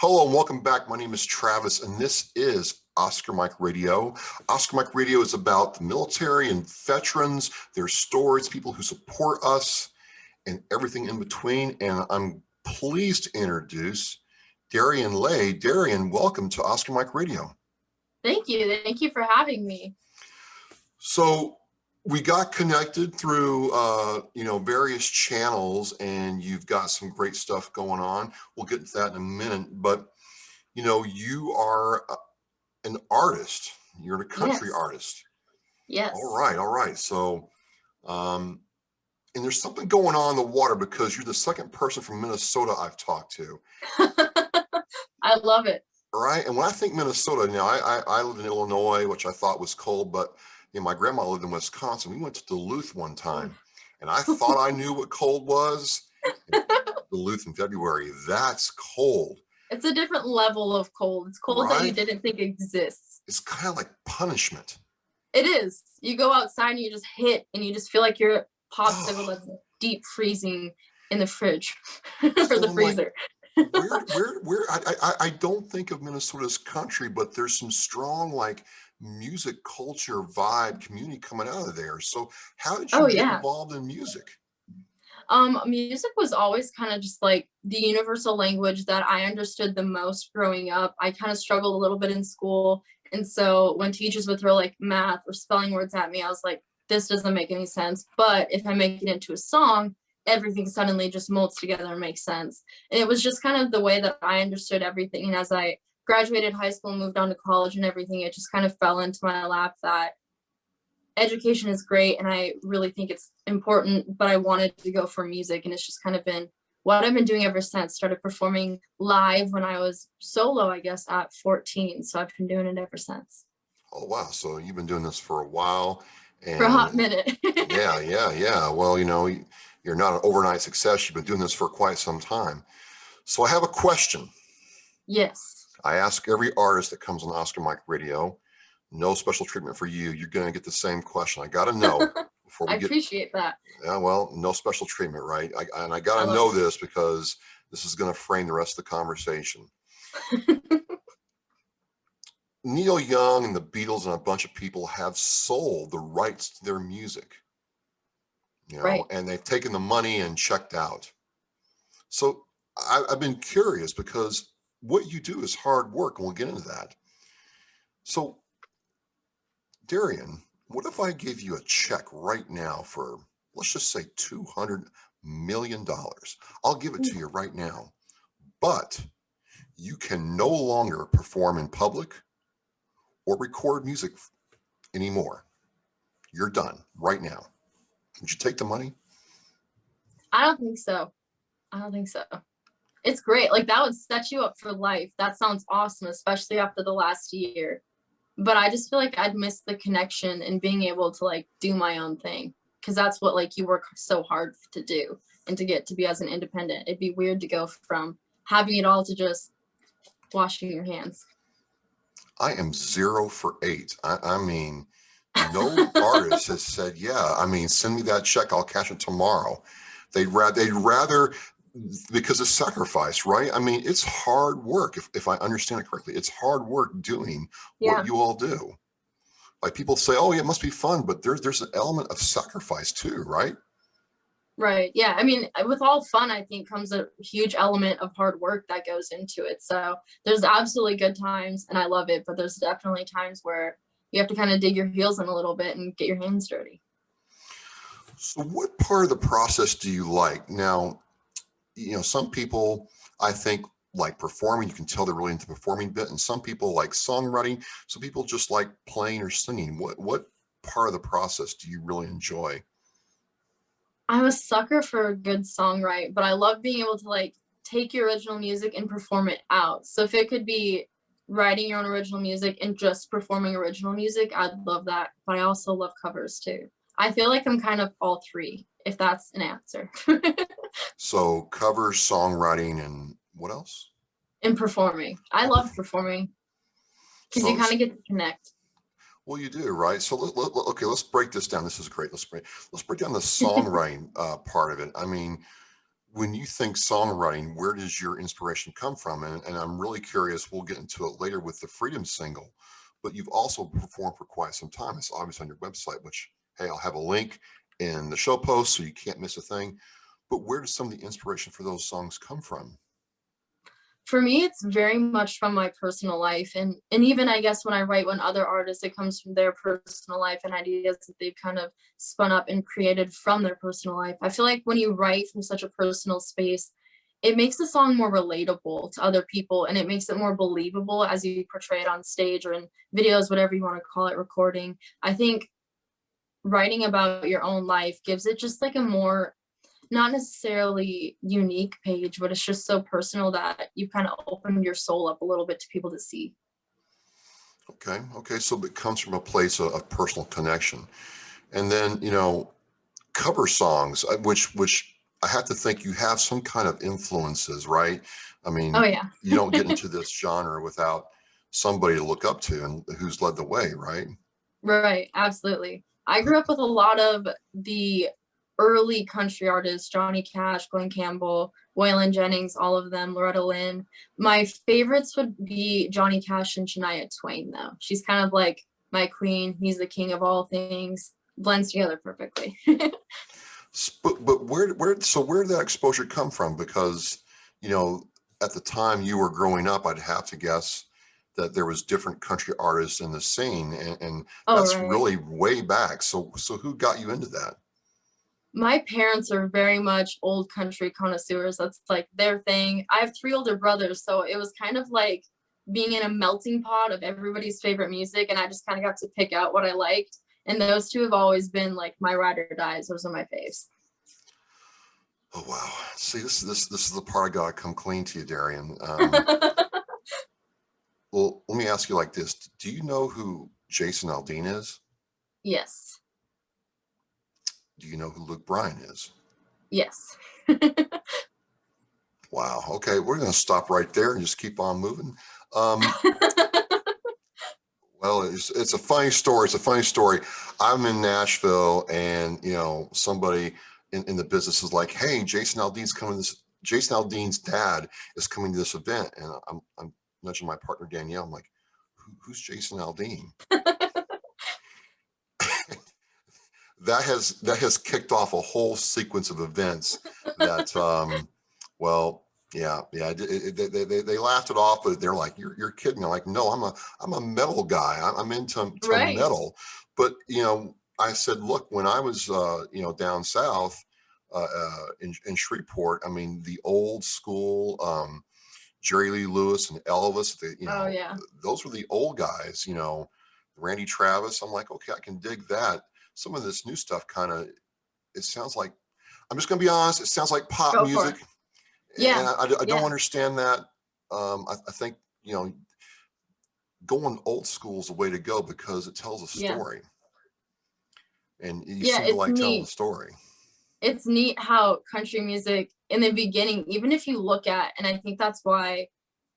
Hello and welcome back. My name is Travis and this is Oscar Mike Radio. Oscar Mike Radio is about the military and veterans, their stories, people who support us, and everything in between. And I'm pleased to introduce Dariann Leigh. Dariann, welcome to Oscar Mike Radio. Thank you. Thank you for having me. So we got connected through, various channels, and you've got some great stuff going on. We'll get into that in a minute, but you are an artist. You're a country artist. Yes. All right. So, and there's something going on in the water because you're the second person from Minnesota I've talked to. I love it. All right. And when I think Minnesota, now I lived in Illinois, which I thought was cold, but my grandma lived in Wisconsin. We went to Duluth one time and I thought I knew what cold was. Duluth in February, that's cold. It's a different level of cold. It's cold that you didn't think exists. It's kind of like punishment. It is. You go outside and you just hit and you just feel like you're a popsicle that's deep freezing in the fridge or the freezer. Where I don't think of Minnesota as country, but there's some strong music culture vibe community coming out of there. So how did you get involved in music? Music was always kind of just like the universal language that I understood the most growing up. I kind of struggled a little bit in school. And so when teachers would throw math or spelling words at me, I was like, this doesn't make any sense. But if I make it into a song, everything suddenly just molds together and makes sense. And it was just kind of the way that I understood everything. And as I graduated high school, moved on to college and everything, it just kind of fell into my lap that education is great and I really think it's important, but I wanted to go for music, and it's just kind of been what I've been doing ever since. Started performing live when I was solo, I guess, at 14. So I've been doing it ever since. Oh, wow. So you've been doing this for a while. And for a hot minute. Yeah. Well, you're not an overnight success. You've been doing this for quite some time. So I have a question. Yes. I ask every artist that comes on Oscar Mike Radio. No special treatment for you. You're going to get the same question. I got to know before we appreciate that. Yeah, well, no special treatment, right? I got to know this because this is going to frame the rest of the conversation. Neil Young and the Beatles and a bunch of people have sold the rights to their music, and they've taken the money and checked out. So I've been curious because what you do is hard work, and we'll get into that. So Dariann, what if I gave you a check right now for, let's just say $200 million? I'll give it to you right now, but you can no longer perform in public or record music anymore. You're done right now. Would you take the money? I don't think so. It's great. That would set you up for life. That sounds awesome, especially after the last year. But I just feel like I'd miss the connection and being able to do my own thing, because that's what you work so hard to do and to get to be as an independent. It'd be weird to go from having it all to just washing your hands. I am 0 for 8. I mean, no artist has said, send me that check. I'll cash it tomorrow. They'd rather because of sacrifice, right? I mean, it's hard work. If I understand it correctly, it's hard work doing what you all do. People say, oh, yeah, it must be fun, but there's an element of sacrifice too, right? Right. Yeah. I mean, with all fun, I think comes a huge element of hard work that goes into it. So there's absolutely good times and I love it, but there's definitely times where you have to kind of dig your heels in a little bit and get your hands dirty. So what part of the process do you like? Now, some people, I think, like performing. You can tell they're really into the performing bit, and some people like songwriting. Some people just like playing or singing. What part of the process do you really enjoy? I'm a sucker for a good songwrite, but I love being able to take your original music and perform it out. So if it could be writing your own original music and just performing original music, I'd love that. But I also love covers too. I feel like I'm kind of all three, if that's an answer. So covers, songwriting, and what else? And performing. I love performing because you kind of get to connect. Well, you do, right? So let's break this down. This is great. Let's break down the songwriting part of it. I mean, when you think songwriting, where does your inspiration come from? And I'm really curious, we'll get into it later with the Freedom single, but you've also performed for quite some time. It's obviously on your website, which, hey, I'll have a link in the show post so you can't miss a thing. But where does some of the inspiration for those songs come from? For me, it's very much from my personal life, and even I guess when I write when other artists, it comes from their personal life and ideas that they've kind of spun up and created from their personal life. I feel like when you write from such a personal space, it makes the song more relatable to other people, and it makes it more believable as you portray it on stage or in videos, whatever you want to call it, recording. I think writing about your own life gives it just like a more, not necessarily unique page, but it's just so personal that you kind of open your soul up a little bit to people to see. Okay. Okay. So it comes from a place of personal connection. And then, cover songs, which I have to think you have some kind of influences, right? I Oh mean, yeah. you don't get into this genre without somebody to look up to and who's led the way, right? Right, absolutely. I grew up with a lot of the early country artists, Johnny Cash, Glenn Campbell, Waylon Jennings, all of them, Loretta Lynn. My favorites would be Johnny Cash and Shania Twain, though. She's kind of like my queen. He's the king of all things. Blends together perfectly. But where did that exposure come from? Because, you know, at the time you were growing up, I'd have to guess that there was different country artists in the scene, and Oh, that's right. really way back. So who got you into that? My parents are very much old country connoisseurs. That's like their thing. I have 3 older brothers, so it was kind of like being in a melting pot of everybody's favorite music, and I just kind of got to pick out what I liked. And those 2 have always been like my ride or dies. Those are my faves. Oh wow! See, this is the part I gotta come clean to you, Darian. Well, let me ask you like this: do you know who Jason Aldean is? Yes. Do you know who Luke Bryan is? Yes. Wow. Okay, we're gonna stop right there and just keep on moving. Um, Well, it's a funny story. It's a funny story. I'm in Nashville, and somebody in the business is like, "Hey, Jason Aldean's coming. This Jason Aldean's dad is coming to this event," and I'm nudging my partner Danielle. I'm like, Who's Jason Aldean?" That has kicked off a whole sequence of events that, well, yeah, they laughed it off, but they're like, "You're kidding." I'm like, "No, I'm a metal guy. I'm into Right. metal." But I said, "Look, when I was down south in Shreveport, I mean, the old school Jerry Lee Lewis and Elvis, Oh yeah. those were the old guys. Randy Travis. I'm like, okay, I can dig that. Some of this new stuff it sounds like, I'm just going to be honest, it sounds like pop Go for it. music, and Yeah. I don't Yeah. understand that. I think going old school is the way to go because it tells a Yeah. story, and you Yeah. seem to It's like telling the neat. story. It's neat how country music in the beginning, even if you look at, and I think that's why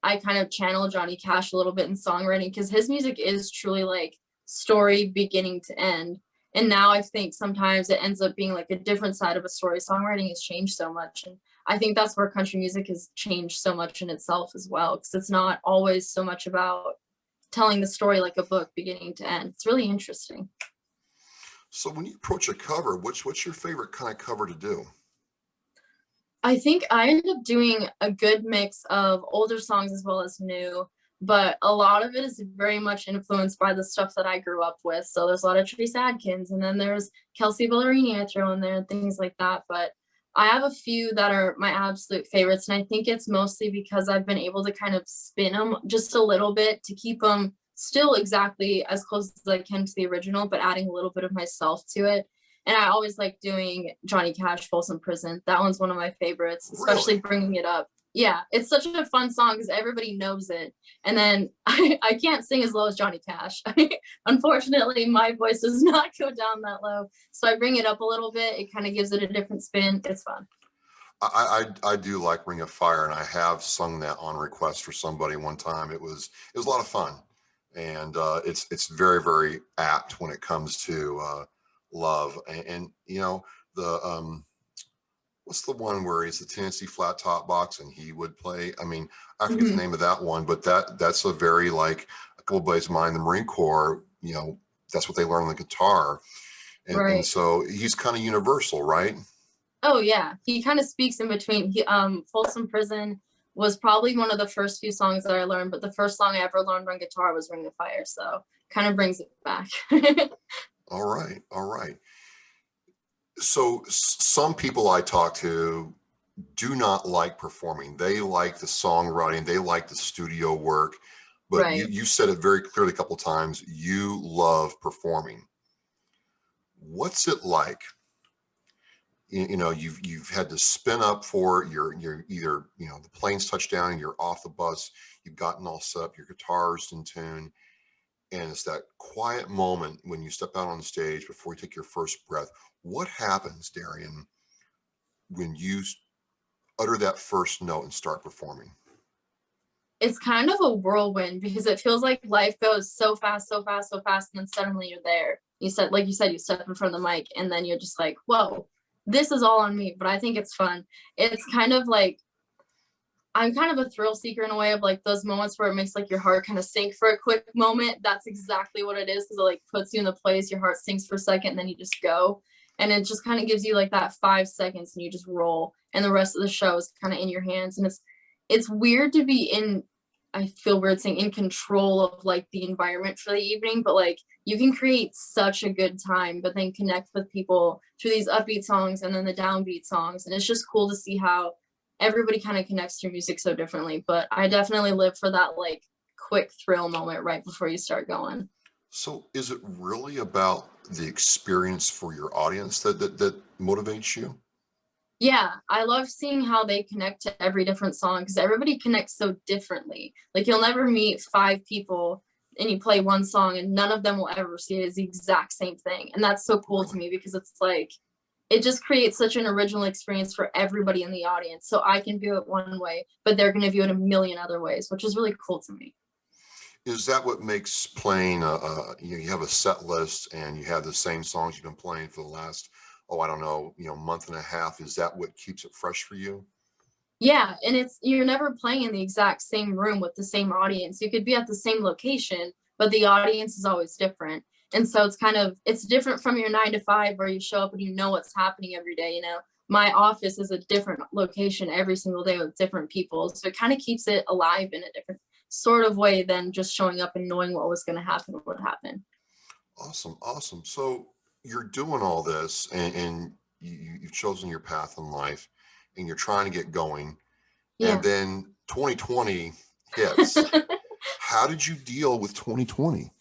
I kind of channel Johnny Cash a little bit in songwriting, because his music is truly like story beginning to end. And now I think sometimes it ends up being like a different side of a story. Songwriting has changed so much. And I think that's where country music has changed so much in itself as well, because it's not always so much about telling the story like a book beginning to end. It's really interesting. So when you approach a cover, what's your favorite kind of cover to do? I think I ended up doing a good mix of older songs as well as new, but a lot of it is very much influenced by the stuff that I grew up with. So there's a lot of Trace Adkins, and then there's Kelsey Ballerini I throw in there and things like that. But I have a few that are my absolute favorites, and I think it's mostly because I've been able to kind of spin them just a little bit to keep them still exactly as close as I can to the original, but adding a little bit of myself to it. And I always like doing Johnny Cash, Folsom Prison. That one's one of my favorites, especially Really? bringing it up. Yeah, it's such a fun song because everybody knows it. And then I can't sing as low as Johnny Cash. Unfortunately, my voice does not go down that low. So I bring it up a little bit. It kind of gives it a different spin. It's fun. I do like Ring of Fire, and I have sung that on request for somebody one time. It was a lot of fun, and it's very very apt when it comes to love, and the what's the one where he's the Tennessee Flat Top Box and he would play? I mean, I forget the Mhm. name of that one, but that's a very, like, a couple of buddies of mine in the Marine Corps, that's what they learn on the guitar. And Right. so he's kind of universal, right? Oh yeah, he kind of speaks in between. Folsom Prison was probably one of the first few songs that I learned, but the first song I ever learned on guitar was Ring of Fire, so kind of brings it back. All right, all right. So some people I talk to do not like performing. They like the songwriting, they like the studio work, but you Right. you said it very clearly a couple times. You love performing. What's it like? You've had to spin up for you're either, the plane's touched down, you're off the bus, you've gotten all set up, your guitar's in tune, and it's that quiet moment when you step out on the stage before you take your first breath. What happens, Dariann, when you utter that first note and start performing? It's kind of a whirlwind because it feels like life goes so fast, so fast, so fast, and then suddenly you're there. Like you said, you step in front of the mic, and then you're just like, whoa, this is all on me. But I think it's fun. It's kind of like I'm kind of a thrill seeker in a way of like those moments where it makes like your heart kind of sink for a quick moment. That's exactly what it is because it like puts you in the place, your heart sinks for a second, and then you just go. And it just kind of gives you like that 5 seconds and you just roll. And the rest of the show is kind of in your hands. And it's weird to be I feel weird saying in control of like the environment for the evening, but like you can create such a good time, but then connect with people through these upbeat songs and then the downbeat songs. And it's just cool to see how everybody kind of connects to music so differently. But I definitely live for that like quick thrill moment right before you start going. So is it really about the experience for your audience that motivates you? Yeah, I love seeing how they connect to every different song because everybody connects so differently. Like you'll never meet 5 people and you play one song and none of them will ever see it as the exact same thing. And that's so cool to Really? me because it's like it just creates such an original experience for everybody in the audience. So I can view it one way, but they're going to view it a million other ways, which is really cool to me. Is that what makes playing you have a set list and you have the same songs you've been playing for the last, oh, I don't know, month and a half? Is that what keeps it fresh for you? Yeah, and you're never playing in the exact same room with the same audience. You could be at the same location, but the audience is always different. And so it's different from your 9 to 5 where you show up and you know what's happening every day, you know. My office is a different location every single day with different people. So it kind of keeps it alive in a different sort of way than just showing up and knowing what was going to happen would happen. Awesome, awesome. So you're doing all this, and you've chosen your path in life, and you're trying to get going, and Yeah. then 2020 hits. How did you deal with 2020?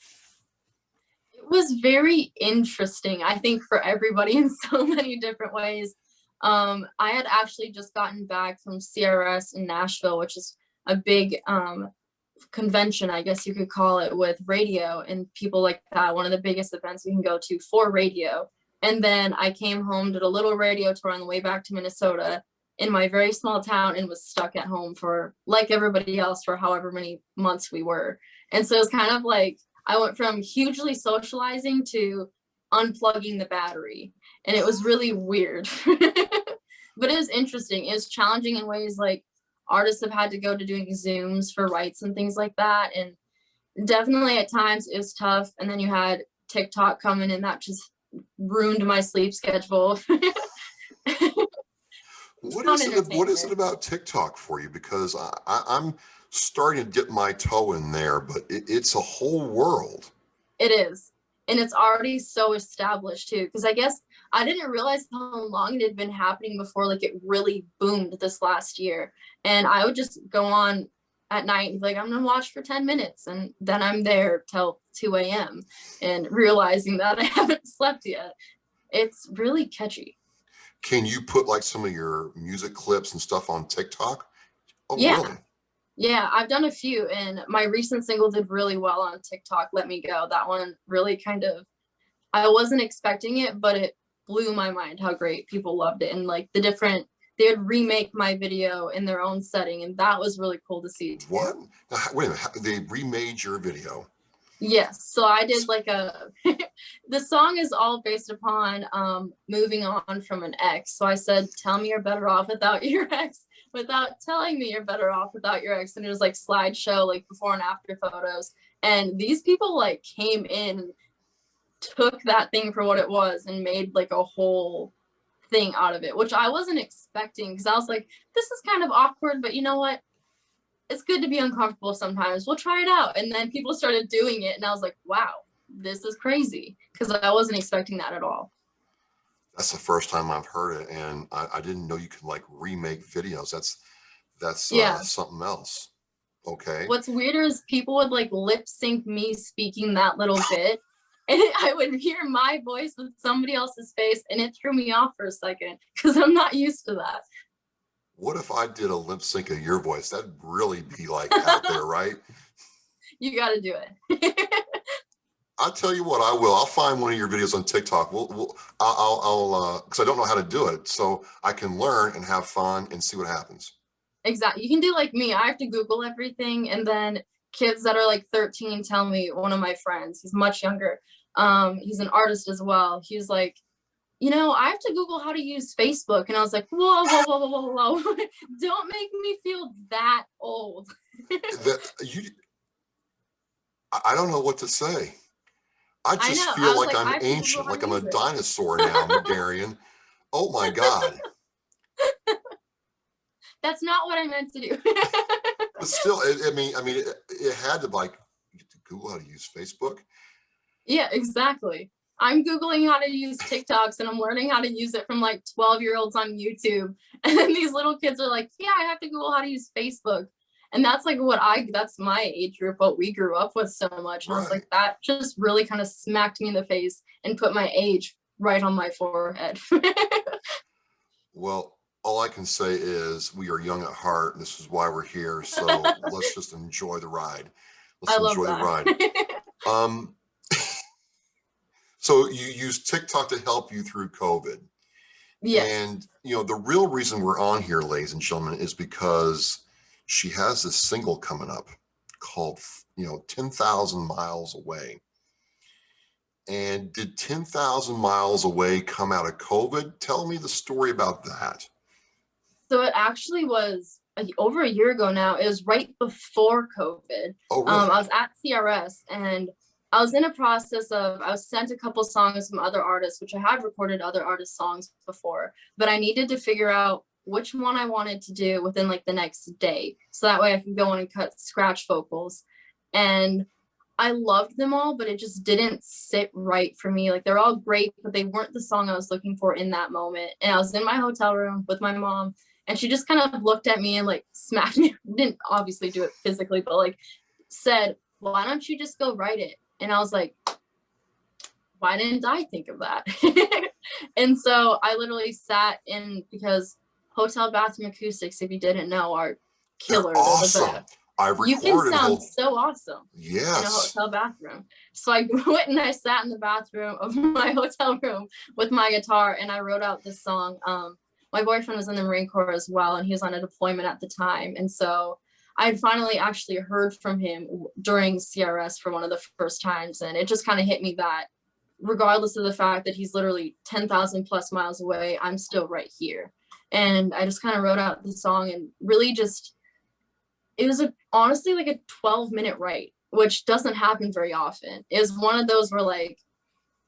It was very interesting, I think, for everybody in so many different ways. I had actually just gotten back from CRS in Nashville, which is a big convention, I guess you could call it, with radio and people like that. One of the biggest events you can go to for radio. And then I came home, did a little radio tour on the way back to Minnesota in my very small town, and was stuck at home for, like everybody else, for however many months we were. And so it's kind of like I went from hugely socializing to unplugging the battery. And it was really weird. But it was interesting. It was challenging in ways like artists have had to go to doing Zooms for rights and things like that. And definitely at times it was tough. And then you had TikTok coming and that just ruined my sleep schedule. It's What fun is it? What is it entertainment. about TikTok for you? Because I'm starting to dip my toe in there, but it's a whole world. It is. And it's already so established too. Because I guess I didn't realize how long it had been happening before like it really boomed this last year. And I would just go on at night and be like, I'm gonna watch for 10 minutes. And then I'm there till 2 a.m. and realizing that I haven't slept yet. It's really catchy. Can you put like some of your music clips and stuff on TikTok? Oh, Yeah. really? Yeah, I've done a few, and my recent single did really well on TikTok. Let Me Go. That one really I wasn't expecting it, but it blew my mind how great people loved it. And like they would remake my video in their own setting. And that was really cool to see What? too. Wait a minute. They remade your video. Yes, so I did like a the song is all based upon moving on from an ex. So I said, tell me you're better off without your ex, without telling me you're better off without your ex. And it was like slideshow, like before and after photos. And these people like came in and took that thing for what it was and made like a whole thing out of it, which I wasn't expecting, because I was like, this is kind of awkward, but you know what? It's good to be uncomfortable sometimes. We'll try it out. And then people started doing it, and I was like, wow, this is crazy, because I wasn't expecting that at all. That's the first time I've heard it, and I didn't know you could like remake videos. That's Yeah. something else. Okay. What's weirder is people would like lip sync me speaking that little bit, and I would hear my voice with somebody else's face, and it threw me off for a second because I'm not used to that. What if I did a lip sync of your voice? That'd really be like out there, right? You got to do it. I'll tell you what, I will. I'll find one of your videos on TikTok. I'll because I don't know how to do it, so I can learn and have fun and see what happens. Exactly. You can do like me. I have to Google everything, and then kids that are like 13 tell me. One of my friends, he's much younger. He's an artist as well. He was like, you know, I have to Google how to use Facebook. And I was like, whoa, whoa, whoa, whoa, whoa, whoa. Don't make me feel that old. I don't know what to say. I just I feel like like, I'm ancient, like I'm a dinosaur now, Dariann. Oh my God. That's not what I meant to do. But still, I mean, it had to like Google how to use Facebook. Yeah, exactly. I'm Googling how to use TikToks, and I'm learning how to use it from like 12-year-olds on YouTube. And then these little kids are like, yeah, I have to Google how to use Facebook. And that's like that's my age group, what we grew up with so much. And I was like, that just really kind of smacked me in the face and put my age right on my forehead. Well, all I can say is we are young at heart. This is why we're here. So let's just enjoy the ride. Let's enjoy the ride. So you use TikTok to help you through COVID. Yes. And, you know, the real reason we're on here, ladies and gentlemen, is because she has this single coming up called, 10,000 Miles Away. And did 10,000 Miles Away come out of COVID? Tell me the story about that. So it actually was over a year ago now. It was right before COVID. Oh, really? I was at CRS, and I was in a process of, I was sent a couple songs from other artists, which I had recorded other artists' songs before, but I needed to figure out which one I wanted to do within like the next day. So that way I could go in and cut scratch vocals. And I loved them all, but it just didn't sit right for me. Like, they're all great, but they weren't the song I was looking for in that moment. And I was in my hotel room with my mom, and she just kind of looked at me and like smacked me. Didn't obviously do it physically, but like said, why don't you just go write it? And I was like, why didn't I think of that? And so I literally sat in, because hotel bathroom acoustics, if you didn't know, are killer. They're awesome. You can sound so awesome. Yes. In a hotel bathroom. So I went and I sat in the bathroom of my hotel room with my guitar, and I wrote out this song. My boyfriend was in the Marine Corps as well, and he was on a deployment at the time. And so I had finally actually heard from him during CRS for one of the first times. And it just kind of hit me that regardless of the fact that he's literally 10,000 plus miles away, I'm still right here. And I just kind of wrote out the song, and really just, it was honestly like a 12-minute write, which doesn't happen very often. It was one of those where, like,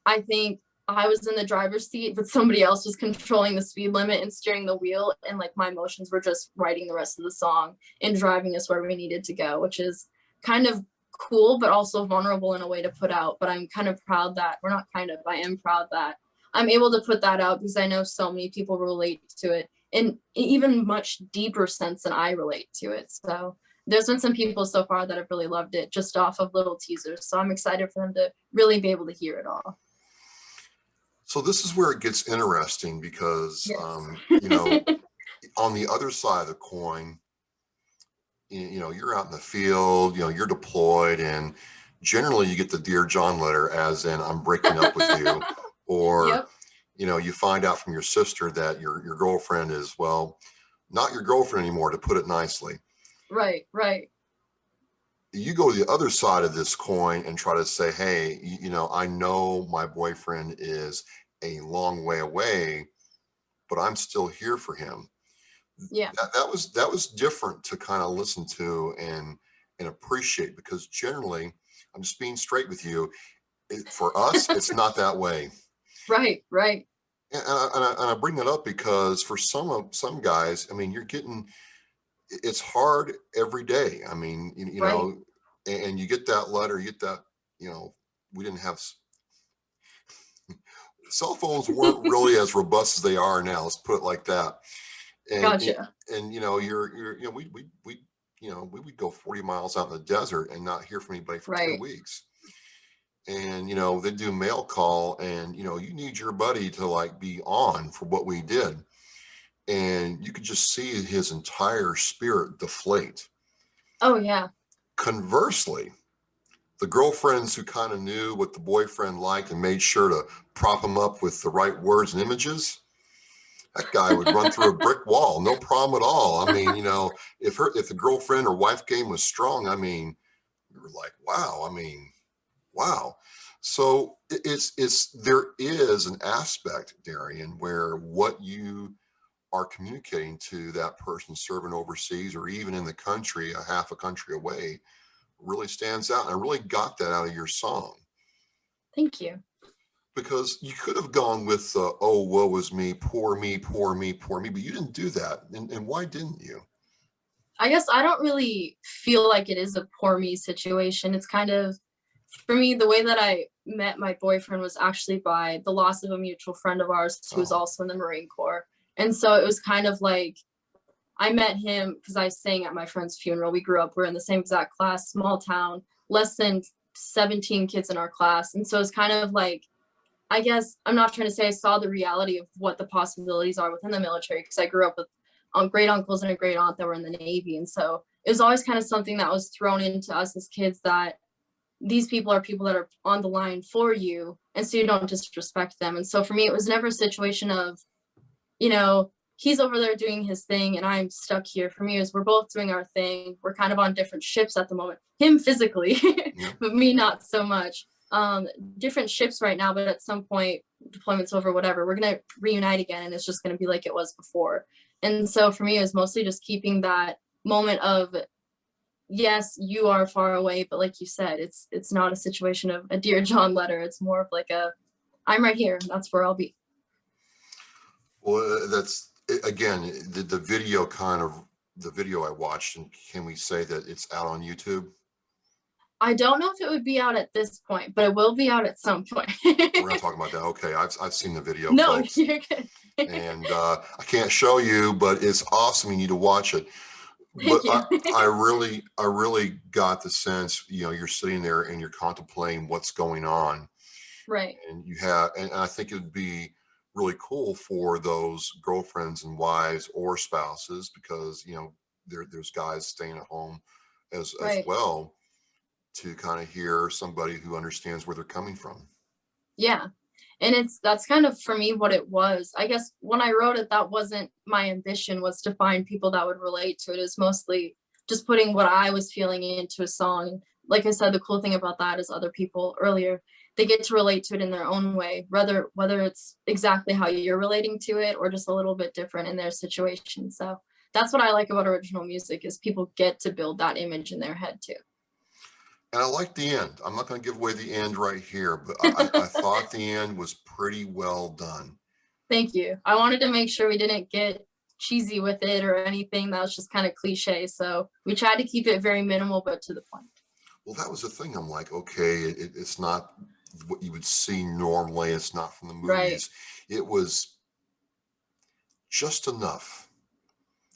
I think I was in the driver's seat, but somebody else was controlling the speed limit and steering the wheel. And like my emotions were just writing the rest of the song and driving us where we needed to go, which is kind of cool, but also vulnerable in a way to put out. But I'm kind of proud that, or not kind of, I am proud that I'm able to put that out, because I know so many people relate to it in even much deeper sense than I relate to it. So there's been some people so far that have really loved it just off of little teasers. So I'm excited for them to really be able to hear it all. So this is where it gets interesting, because, yes. On the other side of the coin, you're out in the field, you're deployed, and generally you get the Dear John letter, as in, I'm breaking up with you, or, yep. You find out from your sister that your girlfriend is, well, not your girlfriend anymore, to put it nicely. Right. you go to the other side of this coin and try to say, hey, I know my boyfriend is a long way away, but I'm still here for him. Yeah. That was different to kind of listen to and appreciate, because generally, I'm just being straight with you, for us, it's not that way. Right. And I bring that up because for some guys, I mean, it's hard every day. I mean, Right. and you get that letter, you get that, we didn't have cell phones weren't really as robust as they are now. Let's put it like that. Gotcha. And we would go 40 miles out in the desert and not hear from anybody for 2 weeks. And they'd do mail call, and you need your buddy to like be on for what we did, and you could just see his entire spirit deflate. Oh yeah. Conversely, the girlfriends who kind of knew what the boyfriend liked and made sure to prop him up with the right words and images, that guy would run through a brick wall, no problem at all. I mean, if the girlfriend or wife game was strong, I mean, we were like, wow. I mean, wow. So there is an aspect, Dariann, where what you are communicating to that person serving overseas or even in the country, a half a country away, really stands out. And I really got that out of your song. Thank you. Because you could have gone with, oh, woe is me, poor me, poor me, poor me, but you didn't do that. And why didn't you? I guess I don't really feel like it is a poor me situation. It's kind of, for me, the way that I met my boyfriend was actually by the loss of a mutual friend of ours who was also in the Marine Corps. And so it was kind of like, I met him because I sang at my friend's funeral. We grew up, we're in the same exact class, small town, less than 17 kids in our class. And so it's kind of like, I guess I'm not trying to say I saw the reality of what the possibilities are within the military, because I grew up with great uncles and a great aunt that were in the Navy. And so it was always kind of something that was thrown into us as kids, that these people are people that are on the line for you. And so you don't disrespect them. And so for me, it was never a situation of, he's over there doing his thing and I'm stuck here. For me, is we're both doing our thing. We're kind of on different ships at the moment, him physically, but me not so much. Different ships right now, but at some point, deployment's over, whatever, we're going to reunite again, and it's just going to be like it was before. And so for me, it was mostly just keeping that moment of, yes, you are far away, but like you said, it's not a situation of a Dear John letter. It's more of like I'm right here. That's where I'll be. Well, that's, again, the video the video I watched, and can we say that it's out on YouTube? I don't know if it would be out at this point, but it will be out at some point. We're gonna talk about that. Okay, I've seen the video. No, folks. you're good. And I can't show you, but it's awesome. You need to watch it. But I really got the sense, you're sitting there and you're contemplating what's going on. Right. And and I think it'd be really cool for those girlfriends and wives or spouses, because, there's guys staying at home as well, to kind of hear somebody who understands where they're coming from. Yeah. And that's kind of for me what it was. I guess when I wrote it, that wasn't my ambition, was to find people that would relate to it. It's mostly just putting what I was feeling into a song. Like I said, the cool thing about that is other people earlier, they get to relate to it in their own way, whether it's exactly how you're relating to it or just a little bit different in their situation. So that's what I like about original music, is people get to build that image in their head too. And I like the end. I'm not going to give away the end right here, but I thought the end was pretty well done. Thank you. I wanted to make sure we didn't get cheesy with it or anything that was just kind of cliche. So we tried to keep it very minimal, but to the point. Well, that was the thing. I'm like, okay, it's not what you would see normally. It's not from the movies. Right. It was just enough.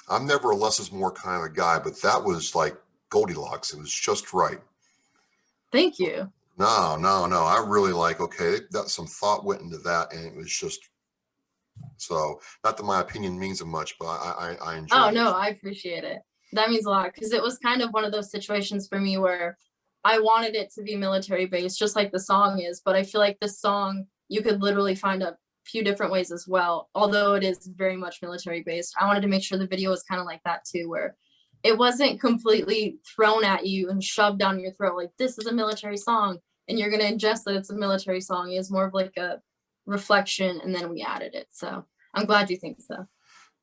I'm never a less is more kind of a guy, but that was like Goldilocks. It was just right. Thank you. No. I really okay, that some thought went into that, and it was just, so not that my opinion means much, but I enjoy it. Oh, no, I appreciate it. That means a lot, because it was kind of one of those situations for me where I wanted it to be military based, just like the song is, but I feel like this song, you could literally find a few different ways as well, although it is very much military based. I wanted to make sure the video was kind of like that too, where it wasn't completely thrown at you and shoved down your throat like this is a military song and you're going to ingest that it's a military song. It's more of like a reflection, and then we added it. So I'm glad you think so.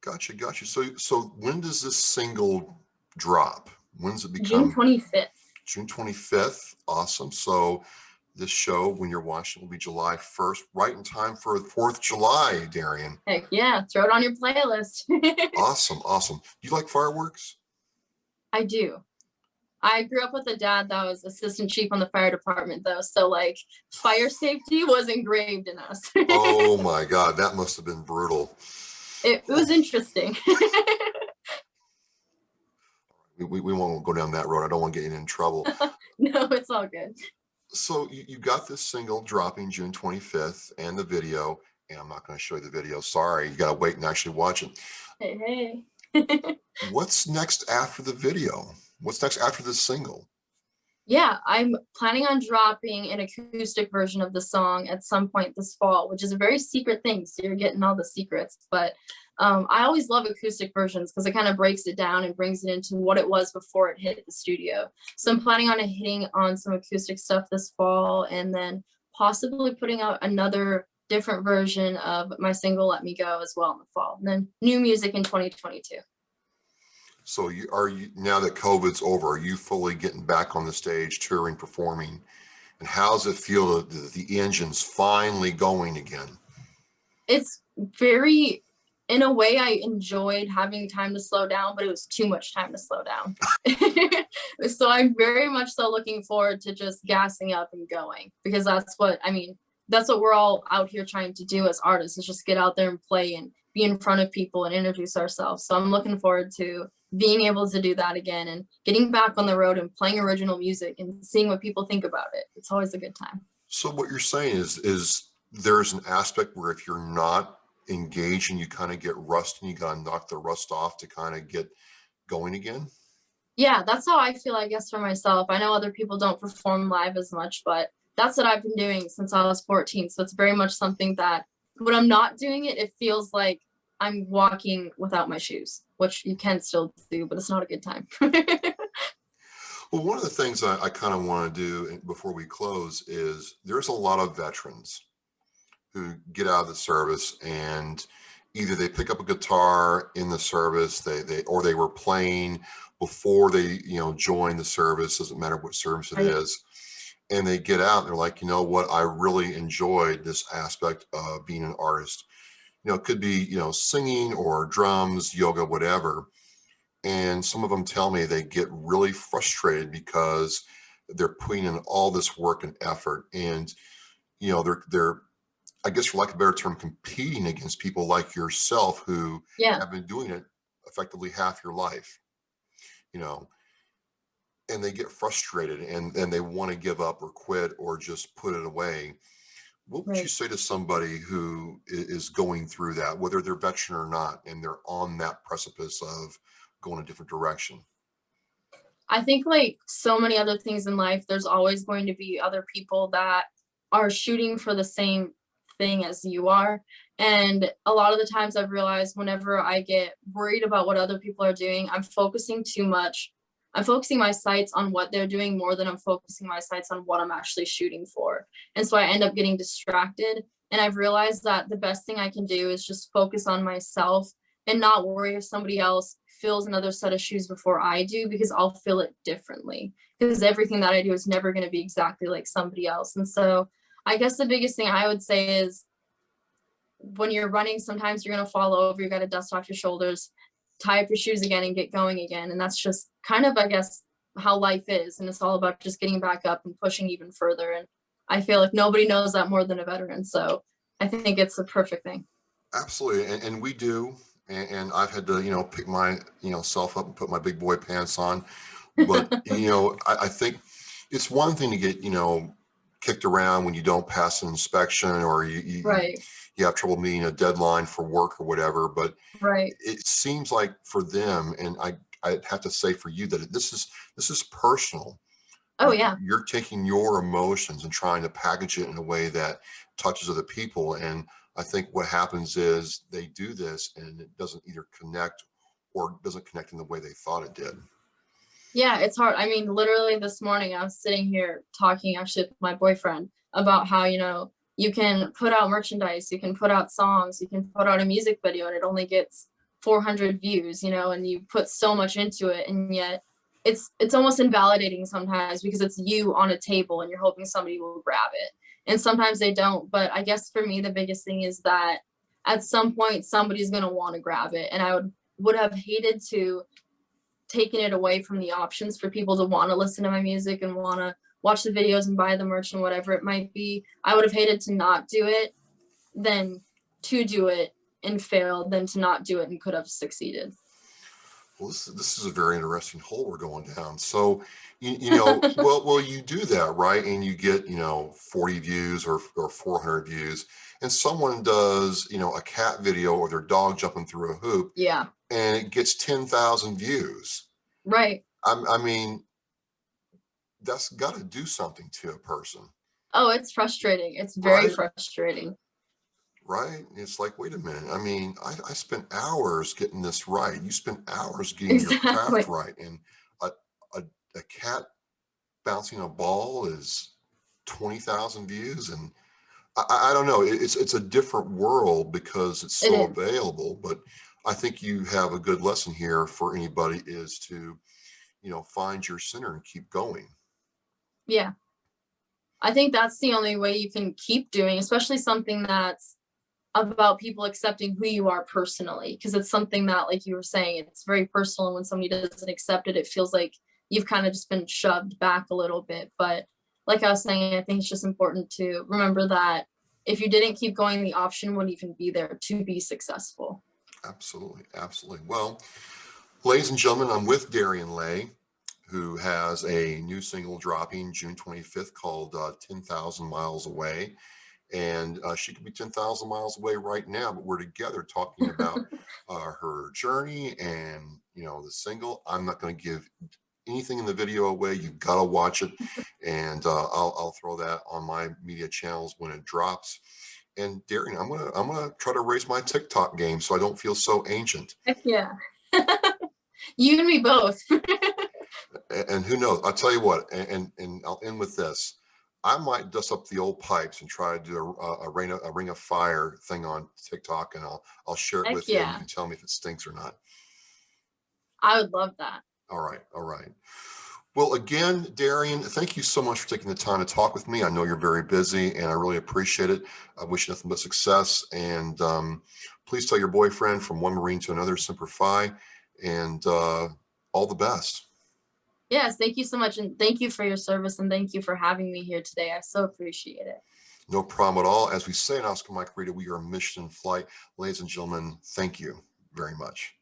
Gotcha, gotcha. So when does this single drop? When does it June become? 25th. June 25th. Awesome. So this show, when you're watching, will be July 1st, right in time for 4th of July, Dariann. Heck yeah, throw it on your playlist. Awesome, awesome. Do you like fireworks? I do. I grew up with a dad that was assistant chief on the fire department, though, so like fire safety was engraved in us. Oh my God, that must have been brutal. It was interesting. We won't go down that road. I don't want to get you in trouble. No, it's all good. So you got this single dropping June 25th and the video, and I'm not going to show you the video. Sorry, you got to wait and actually watch it. Hey. What's next after the video? What's next after this single? Yeah, I'm planning on dropping an acoustic version of the song at some point this fall, which is a very secret thing. So you're getting all the secrets. But I always love acoustic versions because it kind of breaks it down and brings it into what it was before it hit the studio. So I'm planning on hitting on some acoustic stuff this fall, and then possibly putting out another different version of my single Let Me Go as well in the fall, and then new music in 2022. So are you, now that COVID's over, are you fully getting back on the stage, touring, performing? And how's it feel that the engine's finally going again? It's very, in a way, I enjoyed having time to slow down, but it was too much time to slow down. So I'm very much so looking forward to just gassing up and going, because that's what we're all out here trying to do as artists, is just get out there and play and be in front of people and introduce ourselves. So I'm looking forward to being able to do that again and getting back on the road and playing original music and seeing what people think about it. It's always a good time. So what you're saying is there's an aspect where if you're not engaged and you kind of get rusty, and you got to knock the rust off to kind of get going again? Yeah, that's how I feel, I guess, for myself. I know other people don't perform live as much, but that's what I've been doing since I was 14. So it's very much something that when I'm not doing it, it feels like I'm walking without my shoes, which you can still do, but it's not a good time. Well, one of the things I kind of want to do before we close is there's a lot of veterans who get out of the service and either they pick up a guitar in the service, or they were playing before they join the service, doesn't matter what service it is, and they get out and they're like, you know what, I really enjoyed this aspect of being an artist. It could be singing or drums, yoga, whatever. And some of them tell me they get really frustrated because they're putting in all this work and effort, and they're I guess, for lack of a better term, competing against people like yourself who have been doing it effectively half your life, and they get frustrated and they want to give up or quit or just put it away. What would you say to somebody who is going through that, whether they're veteran or not, and they're on that precipice of going a different direction? I think, like so many other things in life, there's always going to be other people that are shooting for the same thing as you are. And a lot of the times I've realized whenever I get worried about what other people are doing, I'm focusing too much. I'm focusing my sights on what they're doing more than I'm focusing my sights on what I'm actually shooting for. And so I end up getting distracted. And I've realized that the best thing I can do is just focus on myself and not worry if somebody else feels another set of shoes before I do, because I'll feel it differently, because everything that I do is never going to be exactly like somebody else. And so I guess the biggest thing I would say is when you're running, sometimes you're going to fall over, you got to dust off your shoulders, tie up your shoes again and get going again. And that's just kind of, I guess, how life is. And it's all about just getting back up and pushing even further. And I feel like nobody knows that more than a veteran. So I think it's a perfect thing. Absolutely. And we do. And I've had to, pick my, self up and put my big boy pants on. But, I think it's one thing to get, kicked around when you don't pass an inspection, or you have trouble meeting a deadline for work or whatever. But it seems like for them, and I have to say for you, that this is personal. Oh yeah. You're taking your emotions and trying to package it in a way that touches other people. And I think what happens is they do this and it doesn't either connect or doesn't connect in the way they thought it did. Yeah, it's hard. I mean, literally this morning I was sitting here talking actually with my boyfriend about how, you can put out merchandise, you can put out songs, you can put out a music video and it only gets 400 views, and you put so much into it, and yet it's almost invalidating sometimes because it's you on a table and you're hoping somebody will grab it. And sometimes they don't, but I guess for me the biggest thing is that at some point somebody's going to want to grab it, and I would have hated to taken it away from the options for people to want to listen to my music and want to watch the videos and buy the merch and whatever it might be. I would have hated to not do it than to do it and fail than to not do it and could have succeeded. Well, this is a very interesting hole we're going down. So, well, you do that, right? And you get, 40 views or 400 views, and someone does, a cat video or their dog jumping through a hoop. Yeah. And it gets 10,000 views. Right. I mean, that's got to do something to a person. Oh, it's frustrating. It's very frustrating. Right? It's like, wait a minute. I mean, I spent hours getting this right. You spent hours getting your craft right. And a cat bouncing a ball is 20,000 views. And I don't know. It's a different world because it's so available. But I think you have a good lesson here for anybody is to, find your center and keep going. Yeah. I think that's the only way you can keep doing, especially something that's about people accepting who you are personally, because it's something that, like you were saying, it's very personal. And when somebody doesn't accept it, it feels like you've kind of just been shoved back a little bit. But like I was saying, I think it's just important to remember that if you didn't keep going, the option wouldn't even be there to be successful. Absolutely. Absolutely. Well, ladies and gentlemen, I'm with Dariann Leigh, who has a new single dropping June 25th called 10,000 Miles Away. And she could be 10,000 miles away right now, but we're together talking about her journey and, the single. I'm not going to give anything in the video away. You've got to watch it. And I'll throw that on my media channels when it drops. And Dariann, I'm gonna try to raise my TikTok game so I don't feel so ancient. Heck yeah. You and me both. And who knows? I'll tell you what, and I'll end with this. I might dust up the old pipes and try to do a ring of fire thing on TikTok, and I'll share it with you, and you can tell me if it stinks or not. I would love that. All right. Well, again, Dariann, thank you so much for taking the time to talk with me. I know you're very busy, and I really appreciate it. I wish you nothing but success. And please tell your boyfriend from one Marine to another, Semper Fi, and all the best. Yes, thank you so much. And thank you for your service. And thank you for having me here today. I so appreciate it. No problem at all. As we say in Oscar Mike Rita, we are mission in flight. Ladies and gentlemen, thank you very much.